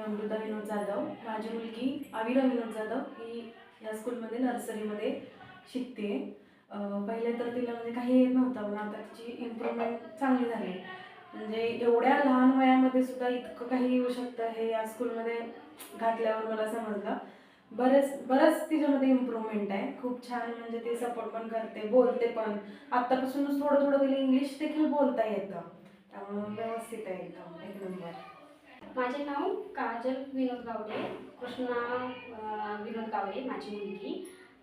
अमृता विनोद जाधव. माझी मुलगी अविरा विनोद जाधव ही या स्कूलमध्ये नर्सरीमध्ये शिकते. पहिले तर तिला म्हणजे काही येत नव्हतं, पण आता तिची इम्प्रूव्हमेंट चांगली झाली. म्हणजे एवढ्या लहान वयामध्ये सुद्धा इतकं काही येऊ शकतं हे या स्कूलमध्ये घातल्यावर मला समजलं. बरंच तिच्यामध्ये इम्प्रूव्हमेंट आहे. खूप छान म्हणजे ती सपोर्ट पण करते, बोलते पण. आत्तापासूनच थोडं थोडं तिला इंग्लिश देखील बोलता येतं. त्यामुळे व्यवस्थित आहे, एकदम एक नंबर. माझे नाव काजल विनोद गावडे, कृष्णा विनोद गावडे माझी मुलगी.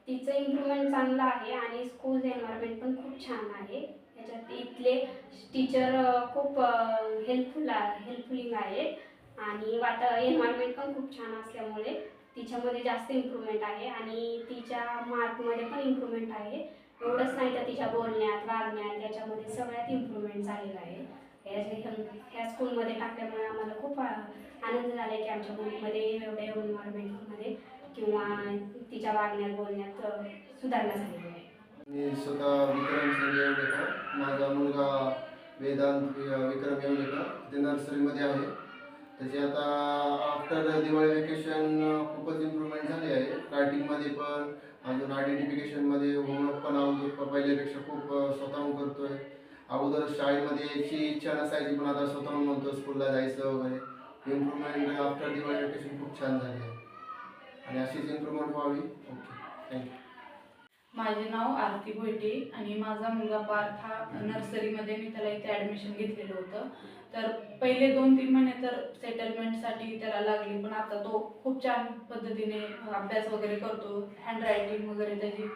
तिचं इम्प्रूव्हमेंट चांगलं आहे आणि स्कूल एन्व्हायरमेंट पण खूप छान आहे. त्याच्यात इथले टीचर खूप हेल्पफुलिंग आहेत आणि एन्व्हायरमेंट पण खूप छान असल्यामुळे तिच्यामध्ये जास्त इम्प्रूव्हमेंट आहे आणि तिच्या मार्कमध्ये पण इम्प्रूव्हमेंट आहे. एवढंच नाही तर तिच्या बोलण्यात, वागण्यात याच्यामध्ये सगळ्यात इम्प्रूव्हमेंट झालेलं आहे. ह्या स्कूलमध्ये टाकल्यामुळे आम्हाला खूप आनंद झाला की आमच्या मुलीमध्ये एवढ्या एन्व्हायरमेंटमध्ये किंवा तिच्या वागण्यात, बोलण्यात सुधारणा झालेली आहे. मी स्वतः विक्रम संजय येवलेकर. माझा मुलगा वेदांत विक्रम येवलेकर ते नर्सरीमध्ये आहे. त्याची आता आफ्टर दिवाळी वेकेशन खूपच इम्प्रूव्हमेंट झाली आहे. रायटिंगमध्ये पण, अजून आयडेंटिफिकेशनमध्ये होमवर्क पण अगोदर पहिल्यापेक्षा खूप स्वतःहून करतो आहे. अगोदर शाळेमध्ये यायची इच्छा नसायची, पण आता स्वतःहून म्हणतो स्कूलला जायचं वगैरे. इम्प्रूव्हमेंट आफ्टर दिवाळी वेकेशन खूप छान झाली आहे आणि अशीच इम्प्रूव्हमेंट व्हावी. Okay, thank you. माझे नाव आरती भोयटे आणि माझा मुलगा पार्थ हा नर्सरीमध्ये मी त्याला इथे ॲडमिशन घेतलेलं होतं. तर पहिले 2-3 महिने तर सेटलमेंटसाठी त्याला लागली, पण आता तो खूप छान पद्धतीने अभ्यास वगैरे करतो. हँडरायटिंग वगैरे त्याची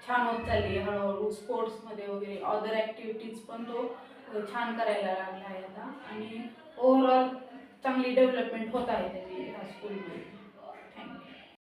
छान होत चालली आहे हळूहळू. स्पोर्ट्समध्ये वगैरे अदर ॲक्टिव्हिटीज पण तो छान करायला लागला आहे आता आणि ओव्हरऑल चांगली डेव्हलपमेंट होत आहे त्याची या स्कूलमध्ये.